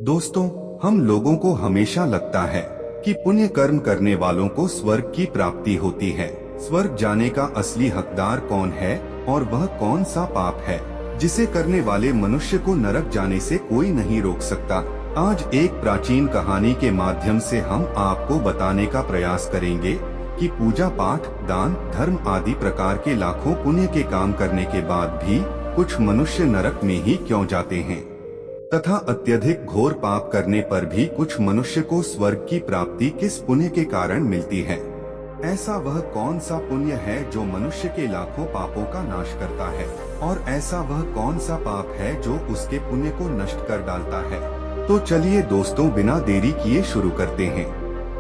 दोस्तों, हम लोगों को हमेशा लगता है कि पुण्य कर्म करने वालों को स्वर्ग की प्राप्ति होती है। स्वर्ग जाने का असली हकदार कौन है और वह कौन सा पाप है जिसे करने वाले मनुष्य को नरक जाने से कोई नहीं रोक सकता। आज एक प्राचीन कहानी के माध्यम से हम आपको बताने का प्रयास करेंगे कि पूजा पाठ, दान, धर्म आदि प्रकार के लाखों पुण्य के काम करने के बाद भी कुछ मनुष्य नरक में ही क्यों जाते हैं, तथा अत्यधिक घोर पाप करने पर भी कुछ मनुष्य को स्वर्ग की प्राप्ति किस पुण्य के कारण मिलती है। ऐसा वह कौन सा पुण्य है जो मनुष्य के लाखों पापों का नाश करता है, और ऐसा वह कौन सा पाप है जो उसके पुण्य को नष्ट कर डालता है। तो चलिए दोस्तों, बिना देरी किए शुरू करते हैं।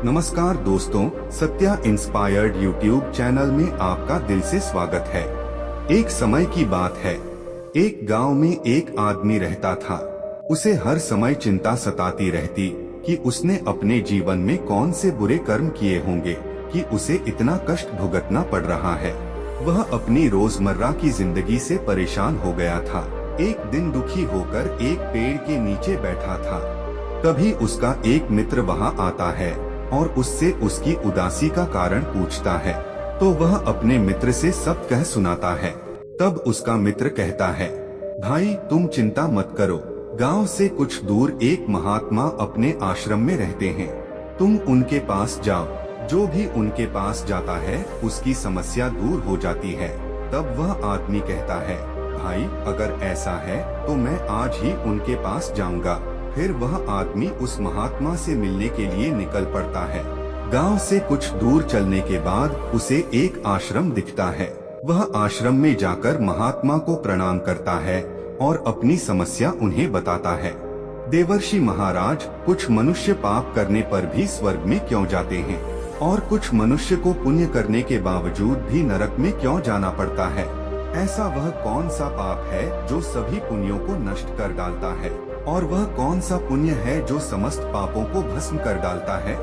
नमस्कार दोस्तों, सत्या इंस्पायर्ड यूट्यूब चैनल में आपका दिल से स्वागत है। एक समय की बात है, एक गांव में एक आदमी रहता था। उसे हर समय चिंता सताती रहती कि उसने अपने जीवन में कौन से बुरे कर्म किए होंगे कि उसे इतना कष्ट भुगतना पड़ रहा है। वह अपनी रोजमर्रा की जिंदगी से परेशान हो गया था। एक दिन दुखी होकर एक पेड़ के नीचे बैठा था। तभी उसका एक मित्र वहां आता है और उससे उसकी उदासी का कारण पूछता है। तो वह अपने मित्र से सब कह सुनाता है। तब उसका मित्र कहता है, भाई तुम चिंता मत करो, गांव से कुछ दूर एक महात्मा अपने आश्रम में रहते हैं। तुम उनके पास जाओ, जो भी उनके पास जाता है उसकी समस्या दूर हो जाती है। तब वह आदमी कहता है, भाई अगर ऐसा है तो मैं आज ही उनके पास जाऊंगा। फिर वह आदमी उस महात्मा से मिलने के लिए निकल पड़ता है। गांव से कुछ दूर चलने के बाद उसे एक आश्रम दिखता है। वह आश्रम में जाकर महात्मा को प्रणाम करता है और अपनी समस्या उन्हें बताता है। देवर्षि महाराज, कुछ मनुष्य पाप करने पर भी स्वर्ग में क्यों जाते हैं और कुछ मनुष्य को पुण्य करने के बावजूद भी नरक में क्यों जाना पड़ता है। ऐसा वह कौन सा पाप है जो सभी पुण्यों को नष्ट कर डालता है, और वह कौन सा पुण्य है जो समस्त पापों को भस्म कर डालता है।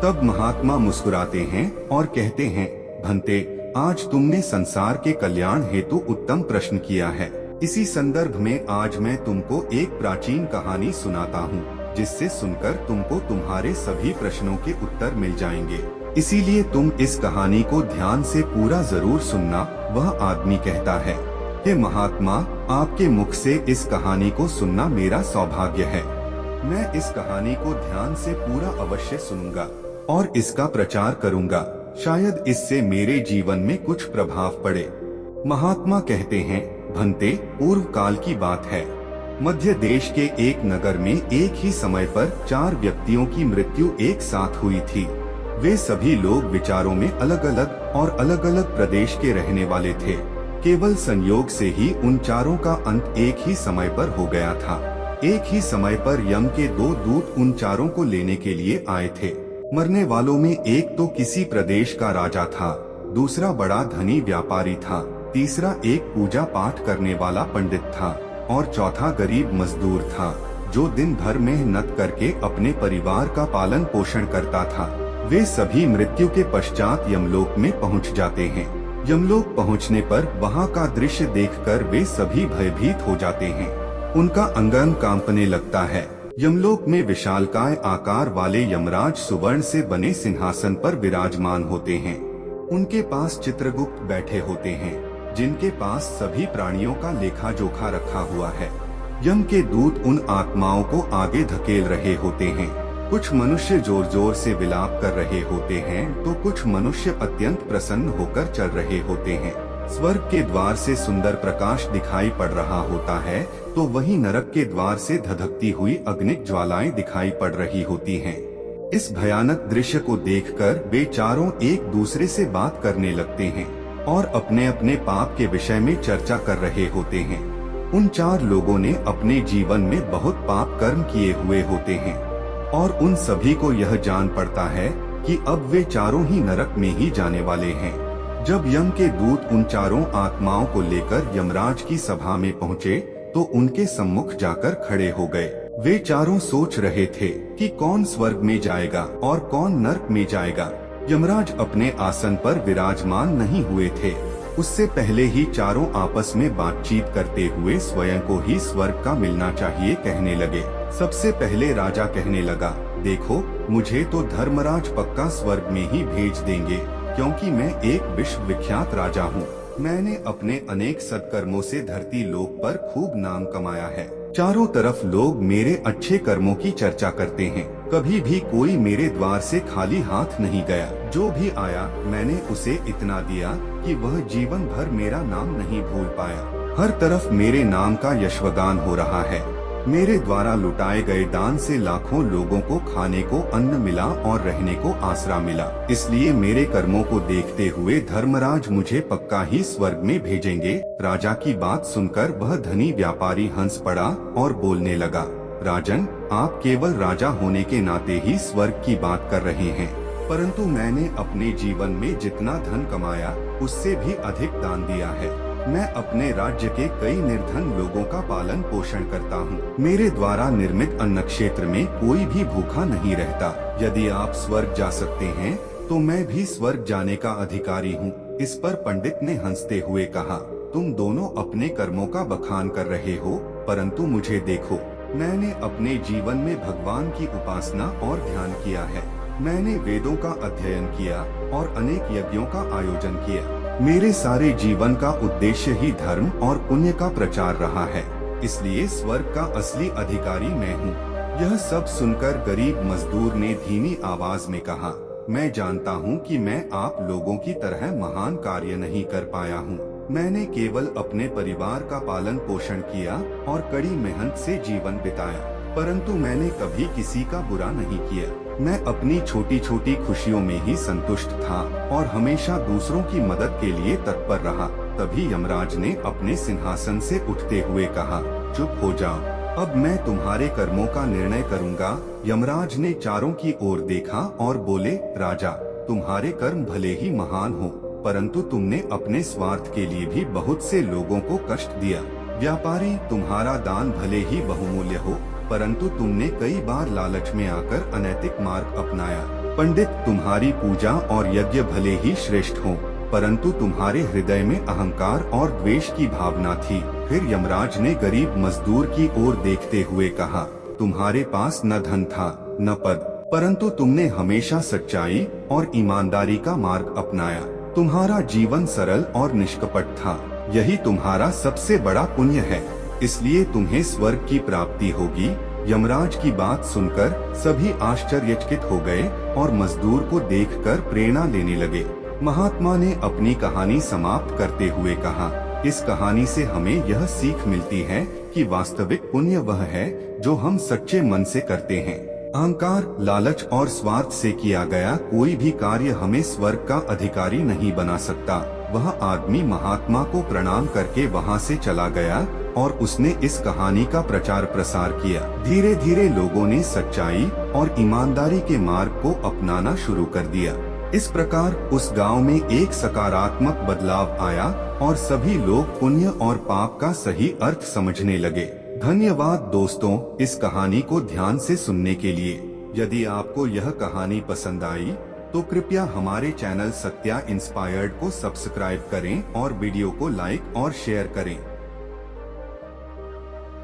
तब महात्मा मुस्कुराते हैं और कहते हैं, भंते, आज तुमने संसार के कल्याण हेतु उत्तम प्रश्न किया है। इसी संदर्भ में आज मैं तुमको एक प्राचीन कहानी सुनाता हूँ, जिससे सुनकर तुमको तुम्हारे सभी प्रश्नों के उत्तर मिल जाएंगे। इसीलिए तुम इस कहानी को ध्यान से पूरा जरूर सुनना। वह आदमी कहता है कि महात्मा, आपके मुख से इस कहानी को सुनना मेरा सौभाग्य है। मैं इस कहानी को ध्यान से पूरा अवश्य सुनूंगा और इसका प्रचार करूंगा। शायद इससे मेरे जीवन में कुछ प्रभाव पड़े। महात्मा कहते हैं, भंते, पूर्व काल की बात है। मध्य देश के एक नगर में एक ही समय पर 4 व्यक्तियों की मृत्यु एक साथ हुई थी। वे सभी लोग विचारों में अलग अलग और अलग अलग प्रदेश के रहने वाले थे। केवल संयोग से ही उन चारों का अंत एक ही समय पर हो गया था। एक ही समय पर यम के 2 दूत उन चारों को लेने के लिए आए थे। मरने वालों में एक तो किसी प्रदेश का राजा था, दूसरा बड़ा धनी व्यापारी था, तीसरा एक पूजा पाठ करने वाला पंडित था और चौथा गरीब मजदूर था, जो दिन भर मेहनत करके अपने परिवार का पालन पोषण करता था। वे सभी मृत्यु के पश्चात यमलोक में पहुंच जाते हैं। यमलोक पहुंचने पर वहां का दृश्य देखकर वे सभी भयभीत हो जाते हैं। उनका अंग कांपने लगता है। यमलोक में विशालकाय आकार वाले यमराज सुवर्ण से बने सिंहासन पर विराजमान होते हैं। उनके पास चित्रगुप्त बैठे होते हैं, जिनके पास सभी प्राणियों का लेखा जोखा रखा हुआ है। यम के दूत उन आत्माओं को आगे धकेल रहे होते हैं। कुछ मनुष्य जोर जोर से विलाप कर रहे होते हैं, तो कुछ मनुष्य अत्यंत प्रसन्न होकर चल रहे होते हैं। स्वर्ग के द्वार से सुंदर प्रकाश दिखाई पड़ रहा होता है, तो वहीं नरक के द्वार से धधकती हुई अग्निक ज्वालाएं दिखाई पड़ रही होती हैं। इस भयानक दृश्य को देखकर वे चारों एक दूसरे से बात करने लगते हैं और अपने अपने पाप के विषय में चर्चा कर रहे होते हैं। उन 4 लोगों ने अपने जीवन में बहुत पाप कर्म किए हुए होते हैं और उन सभी को यह जान पड़ता है कि अब वे चारों ही नरक में ही जाने वाले हैं। जब यम के दूत उन चारों आत्माओं को लेकर यमराज की सभा में पहुँचे, तो उनके सम्मुख जाकर खड़े हो गए। वे चारों सोच रहे थे कि कौन स्वर्ग में जाएगा और कौन नरक में जाएगा। यमराज अपने आसन पर विराजमान नहीं हुए थे। उससे पहले ही चारों आपस में बातचीत करते हुए स्वयं को ही स्वर्ग का मिलना चाहिए कहने लगे। सबसे पहले राजा कहने लगा, देखो मुझे तो धर्मराज पक्का स्वर्ग में ही भेज देंगे, क्योंकि मैं एक विश्व विख्यात राजा हूँ। मैंने अपने अनेक सत्कर्मों से धरती लोक पर खूब नाम कमाया है। चारों तरफ लोग मेरे अच्छे कर्मों की चर्चा करते हैं। कभी भी कोई मेरे द्वार से खाली हाथ नहीं गया। जो भी आया मैंने उसे इतना दिया कि वह जीवन भर मेरा नाम नहीं भूल पाया। हर तरफ मेरे नाम का यशगान हो रहा है। मेरे द्वारा लुटाए गए दान से लाखों लोगों को खाने को अन्न मिला और रहने को आसरा मिला। इसलिए मेरे कर्मों को देखते हुए धर्मराज मुझे पक्का ही स्वर्ग में भेजेंगे। राजा की बात सुनकर वह धनी व्यापारी हंस पड़ा और बोलने लगा, राजन, आप केवल राजा होने के नाते ही स्वर्ग की बात कर रहे हैं, परंतु मैंने अपने जीवन में जितना धन कमाया उससे भी अधिक दान दिया है। मैं अपने राज्य के कई निर्धन लोगों का पालन पोषण करता हूँ। मेरे द्वारा निर्मित अन्न क्षेत्र में कोई भी भूखा नहीं रहता। यदि आप स्वर्ग जा सकते हैं तो मैं भी स्वर्ग जाने का अधिकारी हूँ। इस पर पंडित ने हंसते हुए कहा, तुम दोनों अपने कर्मों का बखान कर रहे हो, परंतु मुझे देखो, मैंने अपने जीवन में भगवान की उपासना और ध्यान किया है। मैंने वेदों का अध्ययन किया और अनेक यज्ञों का आयोजन किया। मेरे सारे जीवन का उद्देश्य ही धर्म और पुण्य का प्रचार रहा है, इसलिए स्वर्ग का असली अधिकारी मैं हूँ। यह सब सुनकर गरीब मजदूर ने धीमी आवाज में कहा, मैं जानता हूँ कि मैं आप लोगों की तरह महान कार्य नहीं कर पाया हूँ। मैंने केवल अपने परिवार का पालन पोषण किया और कड़ी मेहनत से जीवन बिताया, परंतु मैंने कभी किसी का बुरा नहीं किया। मैं अपनी छोटी छोटी खुशियों में ही संतुष्ट था और हमेशा दूसरों की मदद के लिए तत्पर रहा। तभी यमराज ने अपने सिंहासन से उठते हुए कहा, चुप हो जाओ, अब मैं तुम्हारे कर्मों का निर्णय करूंगा। यमराज ने चारों की ओर देखा और बोले, राजा, तुम्हारे कर्म भले ही महान हो, परंतु तुमने अपने स्वार्थ के लिए भी बहुत से लोगों को कष्ट दिया। व्यापारी, तुम्हारा दान भले ही बहुमूल्य हो, परंतु तुमने कई बार लालच में आकर अनैतिक मार्ग अपनाया। पंडित, तुम्हारी पूजा और यज्ञ भले ही श्रेष्ठ हो, परंतु तुम्हारे हृदय में अहंकार और द्वेष की भावना थी। फिर यमराज ने गरीब मजदूर की ओर देखते हुए कहा, तुम्हारे पास न धन था न पद, परंतु तुमने हमेशा सच्चाई और ईमानदारी का मार्ग अपनाया। तुम्हारा जीवन सरल और निष्कपट था, यही तुम्हारा सबसे बड़ा पुण्य है, इसलिए तुम्हें स्वर्ग की प्राप्ति होगी। यमराज की बात सुनकर सभी आश्चर्यचकित हो गए और मजदूर को देखकर प्रेरणा लेने लगे। महात्मा ने अपनी कहानी समाप्त करते हुए कहा, इस कहानी से हमें यह सीख मिलती है कि वास्तविक पुण्य वह है जो हम सच्चे मन से करते हैं। अहंकार, लालच और स्वार्थ से किया गया कोई भी कार्य हमें स्वर्ग का अधिकारी नहीं बना सकता। वह आदमी महात्मा को प्रणाम करके वहाँ से चला गया और उसने इस कहानी का प्रचार प्रसार किया। धीरे धीरे लोगों ने सच्चाई और ईमानदारी के मार्ग को अपनाना शुरू कर दिया। इस प्रकार उस गांव में एक सकारात्मक बदलाव आया और सभी लोग पुण्य और पाप का सही अर्थ समझने लगे। धन्यवाद दोस्तों, इस कहानी को ध्यान से सुनने के लिए। यदि आपको यह कहानी पसंद आई तो कृपया हमारे चैनल सत्या इंस्पायर्ड को सब्सक्राइब करें और वीडियो को लाइक और शेयर करें।